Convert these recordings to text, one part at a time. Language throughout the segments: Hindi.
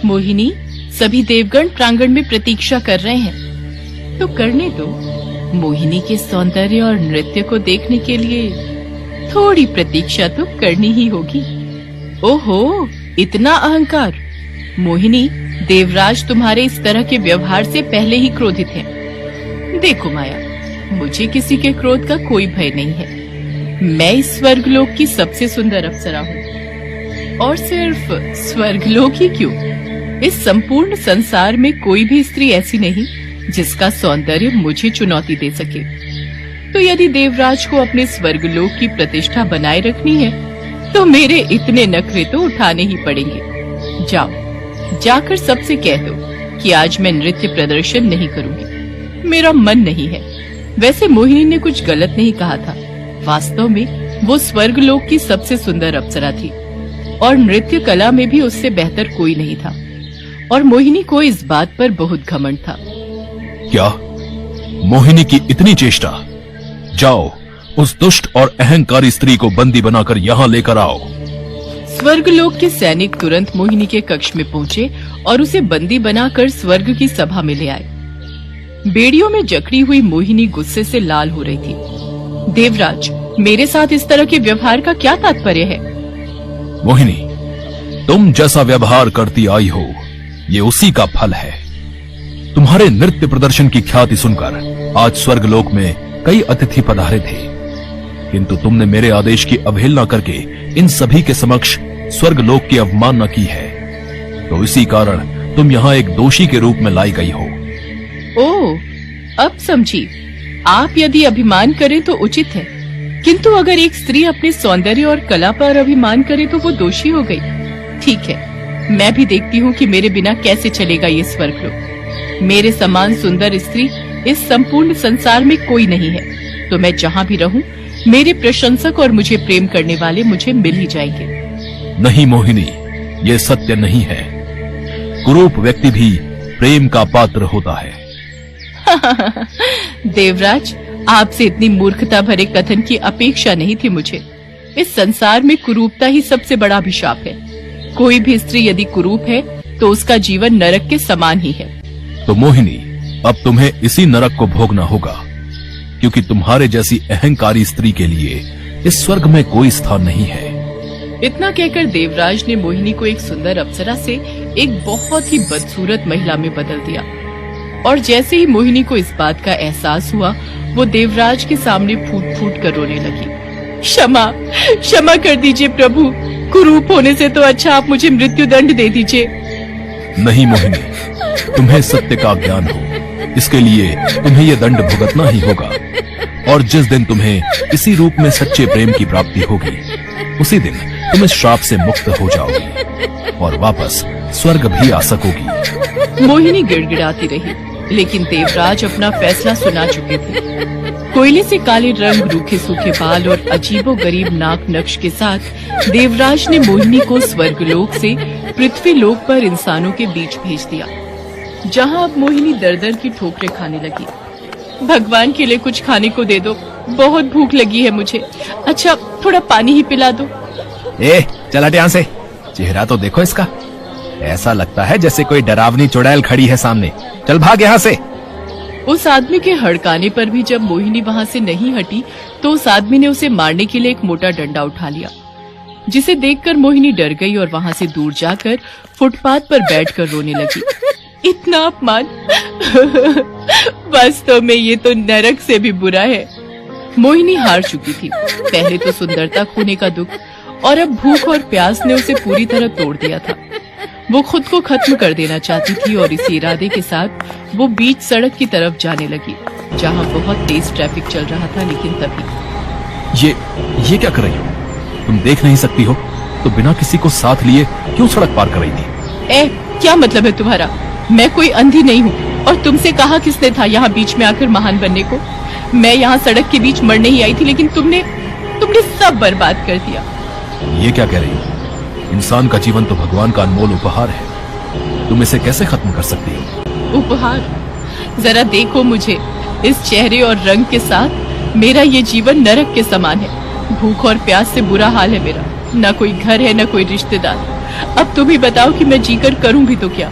मोहिनी, सभी देवगण प्रांगण में प्रतीक्षा कर रहे हैं, तो करने दो। मोहिनी के सौंदर्य और नृत्य को देखने के लिए थोड़ी प्रतीक्षा तो करनी ही होगी। ओहो, इतना अहंकार! मोहिनी, देवराज तुम्हारे इस तरह के व्यवहार से पहले ही क्रोधित हैं। देखो माया, मुझे किसी के क्रोध का कोई भय नहीं है। मैं इस स्वर्गलोक की सबसे सुंदर अप्सरा हूँ, और सिर्फ स्वर्गलोक ही क्यों, इस संपूर्ण संसार में कोई भी स्त्री ऐसी नहीं जिसका सौंदर्य मुझे चुनौती दे सके। तो यदि देवराज को अपने स्वर्गलोक की प्रतिष्ठा बनाए रखनी है तो मेरे इतने नखरे तो उठाने ही पड़ेंगे। जाओ, जाकर सबसे कह दो कि आज मैं नृत्य प्रदर्शन नहीं करूंगी, मेरा मन नहीं है। वैसे मोहिनी ने कुछ गलत नहीं कहा था। वास्तव में वो स्वर्गलोक की सबसे सुंदर अप्सरा थी और नृत्य कला में भी उससे बेहतर कोई नहीं था, और मोहिनी को इस बात पर बहुत घमंड था। क्या मोहिनी की इतनी चेष्टा? जाओ, उस दुष्ट और अहंकारी स्त्री को बंदी बनाकर यहाँ लेकर आओ। स्वर्गलोक के सैनिक तुरंत मोहिनी के कक्ष में पहुंचे और उसे बंदी बनाकर स्वर्ग की सभा में ले आए। बेड़ियों में जकड़ी हुई मोहिनी गुस्से से लाल हो रही थी। देवराज, मेरे साथ इस तरह के व्यवहार का क्या तात्पर्य है? मोहिनी, तुम जैसा व्यवहार करती आई हो, ये उसी का फल है। तुम्हारे नृत्य प्रदर्शन की ख्याति सुनकर आज स्वर्गलोक में कई अतिथि पधारे थे, किंतु तुमने मेरे आदेश की अवहेलना करके इन सभी के समक्ष स्वर्गलोक की अवमानना की है। तो इसी कारण तुम यहाँ एक दोषी के रूप में लाई गई हो। ओह, अब समझी। आप यदि अभिमान करें तो उचित है, किंतु अगर एक स्त्री अपने सौंदर्य और कला पर अभिमान करे तो वो दोषी हो गई। ठीक है, मैं भी देखती हूँ कि मेरे बिना कैसे चलेगा ये स्वर्गलोक। मेरे समान सुंदर स्त्री इस संपूर्ण संसार में कोई नहीं है, तो मैं जहाँ भी रहूँ मेरे प्रशंसक और मुझे प्रेम करने वाले मुझे मिल ही जाएंगे। नहीं मोहिनी, ये सत्य नहीं है। कुरूप व्यक्ति भी प्रेम का पात्र होता है। देवराज, आपसे इतनी मूर्खता भरे कथन की अपेक्षा नहीं थी मुझे। इस संसार में कुरूपता ही सबसे बड़ा अभिशाप है। कोई भी स्त्री यदि कुरूप है तो उसका जीवन नरक के समान ही है। तो मोहिनी, अब तुम्हें इसी नरक को भोगना होगा, क्योंकि तुम्हारे जैसी अहंकारी स्त्री के लिए इस स्वर्ग में कोई स्थान नहीं है। इतना कहकर देवराज ने मोहिनी को एक सुंदर अप्सरा से एक बहुत ही बदसूरत महिला में बदल दिया, और जैसे ही मोहिनी को इस बात का एहसास हुआ, वो देवराज के सामने फूट फूट कर रोने लगी। क्षमा, क्षमा कर दीजिए प्रभु, कुरूप होने से तो अच्छा आप मुझे मृत्यु दंड दे दीजिए। नहीं मोहिनी, तुम्हें सत्य का ज्ञान हो, इसके लिए तुम्हें ये दंड भुगतना ही होगा। और जिस दिन तुम्हें इसी रूप में सच्चे प्रेम की प्राप्ति होगी, उसी दिन तुम इस श्राप से मुक्त हो जाओगी और वापस स्वर्ग भी आ सकोगी। मोहिनी गिड़गिड़ाती रही, लेकिन देवराज अपना फैसला सुना चुके थे। कोयले से काले रंग, रूखे सूखे बाल और अजीबो गरीब नाक नक्श के साथ देवराज ने मोहिनी को स्वर्गलोक से पृथ्वी लोक पर इंसानों के बीच भेज दिया, जहां अब मोहिनी दर दर की ठोकरें खाने लगी। भगवान के लिए कुछ खाने को दे दो, बहुत भूख लगी है मुझे। अच्छा, थोड़ा पानी ही पिला दो। चल हट यहाँ से, चेहरा तो देखो इसका, ऐसा लगता है जैसे कोई डरावनी चुड़ैल खड़ी है सामने। चल भाग यहाँ से। उस आदमी के हड़काने पर भी जब मोहिनी वहाँ से नहीं हटी, तो उस आदमी ने उसे मारने के लिए एक मोटा डंडा उठा लिया, जिसे देखकर मोहिनी डर गई और वहाँ से दूर जाकर फुटपाथ पर बैठकर रोने लगी। इतना अपमान! वास्तव में ये तो नरक से भी बुरा है। मोहिनी हार चुकी थी। पहले तो सुंदरता खोने का दुख, और अब भूख और प्यास ने उसे पूरी तरह तोड़ दिया था। वो खुद को खत्म कर देना चाहती थी, और इसी इरादे के साथ वो बीच सड़क की तरफ जाने लगी, जहाँ बहुत तेज ट्रैफिक चल रहा था। लेकिन तभी ये क्या कर रही हो? तुम देख नहीं सकती हो तो बिना किसी को साथ लिए क्यों सड़क पार कर रही थी? क्या मतलब है तुम्हारा? मैं कोई अंधी नहीं हूँ, और तुमसे कहा किसने था यहाँ बीच में आकर महान बनने को? मैं यहाँ सड़क के बीच मरने ही आई थी, लेकिन तुमने सब बर्बाद कर दिया। ये क्या कह रही हो? इंसान का जीवन तो भगवान का अनमोल उपहार है, तुम इसे कैसे खत्म कर सकती हो? उपहार? जरा देखो मुझे, इस चेहरे और रंग के साथ मेरा ये जीवन नरक के समान है। भूख और प्यास से बुरा हाल है मेरा, न कोई घर है न कोई रिश्तेदार। अब तुम ही बताओ कि मैं जीकर करूं भी तो क्या।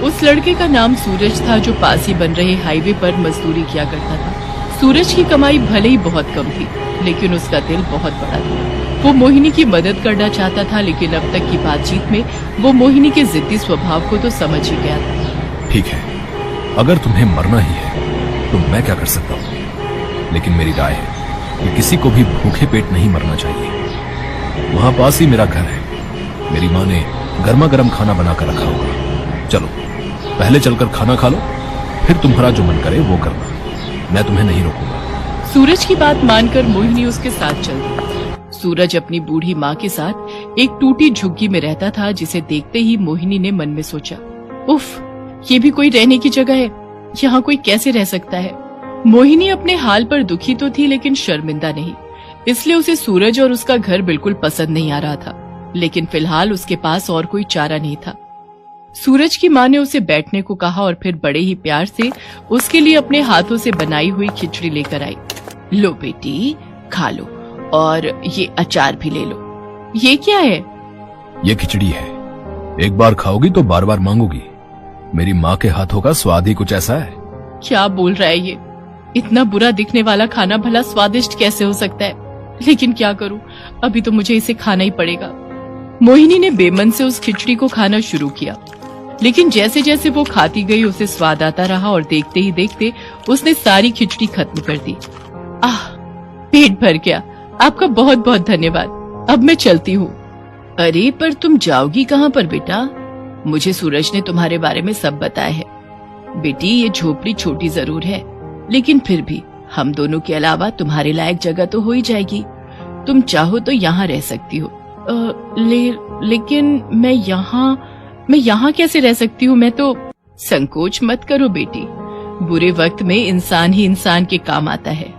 उस लड़के का नाम सूरज था, जो पास ही बन रहे हाईवे पर मजदूरी किया करता था। सूरज की कमाई भले ही बहुत कम थी, लेकिन उसका दिल बहुत बड़ा था। वो मोहिनी की मदद करना चाहता था, लेकिन अब तक की बातचीत में वो मोहिनी के जिद्दी स्वभाव को तो समझ ही गया था। ठीक है, अगर तुम्हें मरना ही है तो मैं क्या कर सकता हूँ, लेकिन मेरी राय है कि किसी को भी भूखे पेट नहीं मरना चाहिए। वहां पास ही मेरा घर है, मेरी माँ ने गर्मा गर्म खाना बनाकर रखा होगा। चलो पहले चलकर खाना खा लो, फिर तुम्हारा जो मन करे वो करना, मैं तुम्हें नहीं रोकूंगा। सूरज की बात मानकर मोहिनी उसके साथ चल दी। सूरज अपनी बूढ़ी माँ के साथ एक टूटी झुग्गी में रहता था, जिसे देखते ही मोहिनी ने मन में सोचा, उफ, ये भी कोई रहने की जगह है, यहाँ कोई कैसे रह सकता है। मोहिनी अपने हाल पर दुखी तो थी, लेकिन शर्मिंदा नहीं, इसलिए उसे सूरज और उसका घर बिल्कुल पसंद नहीं आ रहा था। लेकिन फिलहाल उसके पास और कोई चारा नहीं था। सूरज की माँ ने उसे बैठने को कहा और फिर बड़े ही प्यार से उसके लिए अपने हाथों से बनाई हुई खिचड़ी लेकर आई। लो बेटी, खा लो, और ये अचार भी ले लो। ये क्या है? ये खिचड़ी है, एक बार खाओगी तो बार बार मांगोगी। मेरी माँ के हाथों का स्वाद ही कुछ ऐसा है। क्या बोल रहा है ये? इतना बुरा दिखने वाला खाना भला स्वादिष्ट कैसे हो सकता है? लेकिन क्या करूं, अभी तो मुझे इसे खाना ही पड़ेगा। मोहिनी ने बेमन से उस खिचड़ी को खाना शुरू किया, लेकिन जैसे जैसे वो खाती गई उसे स्वाद आता रहा और देखते ही देखते उसने सारी खिचड़ी खत्म कर दी। आह, पेट भर गया। आपका बहुत बहुत धन्यवाद, अब मैं चलती हूँ। अरे पर तुम जाओगी कहाँ पर बेटा? मुझे सूरज ने तुम्हारे बारे में सब बताया है। बेटी, ये झोपड़ी छोटी जरूर है, लेकिन फिर भी हम दोनों के अलावा तुम्हारे लायक जगह तो हो ही जाएगी। तुम चाहो तो यहाँ रह सकती हो। लेकिन मैं यहाँ कैसे रह सकती हूँ? मैं तो। संकोच मत करो बेटी, बुरे वक्त में इंसान ही इंसान के काम आता है।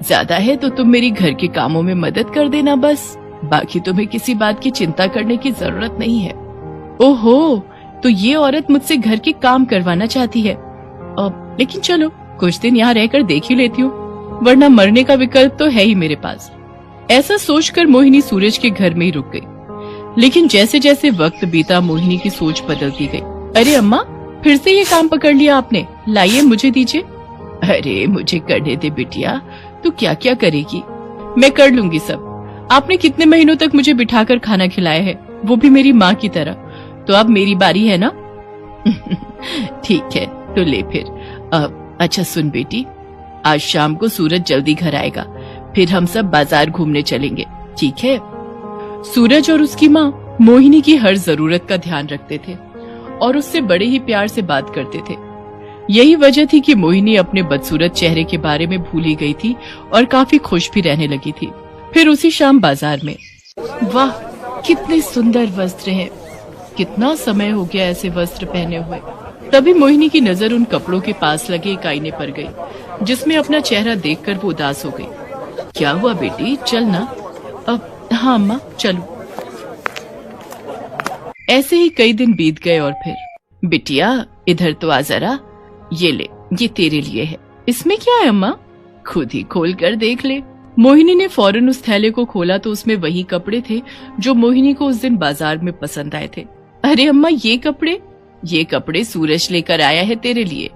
ज्यादा है तो तुम मेरी घर के कामों में मदद कर देना बस, बाकी तुम्हें किसी बात की चिंता करने की जरूरत नहीं है। ओहो, तो ये औरत मुझसे घर के काम करवाना चाहती है। लेकिन चलो कुछ दिन यहाँ रहकर देख ही लेती हूँ, वरना मरने का विकल्प तो है ही मेरे पास। ऐसा सोचकर मोहिनी सूरज के घर में ही रुक गई। लेकिन जैसे जैसे वक्त बीता मोहिनी की सोच बदलती गई। अरे अम्मा, फिर से ये काम पकड़ लिया आपने, लाइए मुझे दीजिए। अरे मुझे करने दे बिटिया, तू क्या क्या करेगी? मैं कर लूंगी सब। आपने कितने महीनों तक मुझे बिठाकर खाना खिलाया है, वो भी मेरी माँ की तरह, तो अब मेरी बारी है ना? ठीक है, तो ले फिर। अच्छा सुन बेटी, आज शाम को सूरज जल्दी घर आएगा, फिर हम सब बाजार घूमने चलेंगे, ठीक है? सूरज और उसकी माँ मोहिनी की हर जरूरत का ध्यान रखते थे और उससे बड़े ही प्यार से बात करते थे। यही वजह थी कि मोहिनी अपने बदसूरत चेहरे के बारे में भूल ही गई थी और काफी खुश भी रहने लगी थी। फिर उसी शाम बाजार में, वाह कितने सुंदर वस्त्र हैं, कितना समय हो गया ऐसे वस्त्र पहने हुए। तभी मोहिनी की नजर उन कपड़ों के पास लगे एक आईने पर गई, जिसमें अपना चेहरा देखकर वो उदास हो गई। क्या हुआ बेटी, चल ना। अब हाँ अम्मा, चलो। ऐसे ही कई दिन बीत गए और फिर, बिटिया इधर तो आ जरा, ये ले, ये तेरे लिए है। इसमें क्या है अम्मा? खुद ही खोल कर देख ले। मोहिनी ने फौरन उस थैले को खोला तो उसमें वही कपड़े थे जो मोहिनी को उस दिन बाजार में पसंद आए थे। अरे अम्मा, ये कपड़े सूरज लेकर आया है तेरे लिए,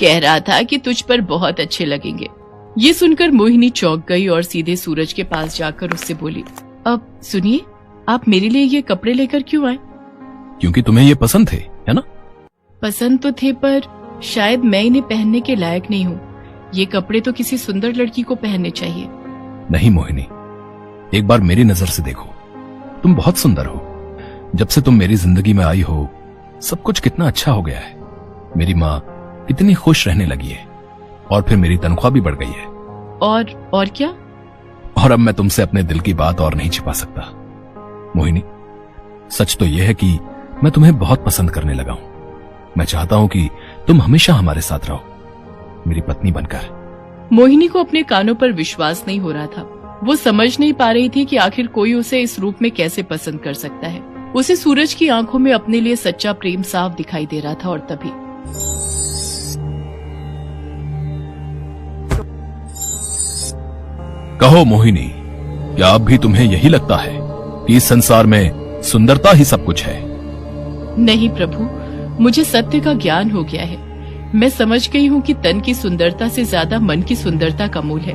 कह रहा था कि तुझ पर बहुत अच्छे लगेंगे। ये सुनकर मोहिनी चौंक गई और सीधे सूरज के पास जाकर उससे बोली, अब सुनिए, आप मेरे लिए ये कपड़े लेकर क्यों आए? क्योंकि तुम्हें ये पसंद थे, है ना? पसंद तो थे, पर शायद मैं इन्हें पहनने के लायक नहीं हूँ। ये कपड़े तो किसी सुंदर लड़की को पहनने चाहिए। नहीं मोहिनी, एक बार मेरी नजर से देखो, तुम बहुत सुंदर हो। जब से तुम मेरी जिंदगी में आई हो, सब कुछ कितना अच्छा हो गया है। मेरी माँ कितनी खुश रहने लगी है, और फिर मेरी तनख्वाह भी बढ़ गई है। और क्या? और अब मैं तुमसे अपने दिल की बात और नहीं छिपा सकता। मोहिनी, सच तो यह है कि मैं तुम्हें बहुत पसंद करने लगा हूं। मैं चाहता हूं कि तुम हमेशा हमारे साथ रहो, मेरी पत्नी बनकर। मोहिनी को अपने कानों पर विश्वास नहीं हो रहा था। वो समझ नहीं पा रही थी कि आखिर कोई उसे इस रूप में कैसे पसंद कर सकता है। उसे सूरज की आंखों में अपने लिए सच्चा प्रेम साफ दिखाई दे रहा था। और तभी कहो मोहिनी, क्या अब भी तुम्हें यही लगता है कि इस संसार में सुंदरता ही सब कुछ है। नहीं प्रभु, मुझे सत्य का ज्ञान हो गया है। मैं समझ गई हूँ कि तन की सुंदरता से ज्यादा मन की सुंदरता का मूल है।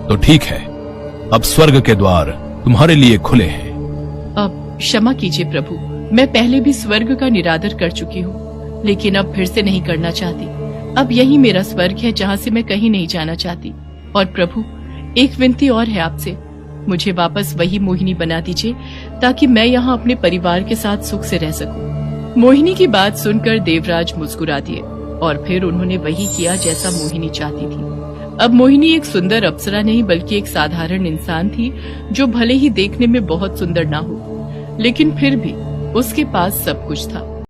तो ठीक है, अब स्वर्ग के द्वार तुम्हारे लिए खुले हैं। अब क्षमा कीजिए प्रभु, मैं पहले भी स्वर्ग का निरादर कर चुकी हूँ, लेकिन अब फिर से नहीं करना चाहती। अब यही मेरा स्वर्ग है, जहाँ से मैं कहीं नहीं जाना चाहती। और प्रभु, एक विनती और है आपसे, मुझे वापस वही मोहिनी बना दीजिए, ताकि मैं यहाँ अपने परिवार के साथ सुख से रह सकूं। मोहिनी की बात सुनकर देवराज मुस्कुरा दिए और फिर उन्होंने वही किया जैसा मोहिनी चाहती थी। अब मोहिनी एक सुंदर अप्सरा नहीं बल्कि एक साधारण इंसान थी, जो भले ही देखने में बहुत सुंदर ना हो, लेकिन फिर भी उसके पास सब कुछ था।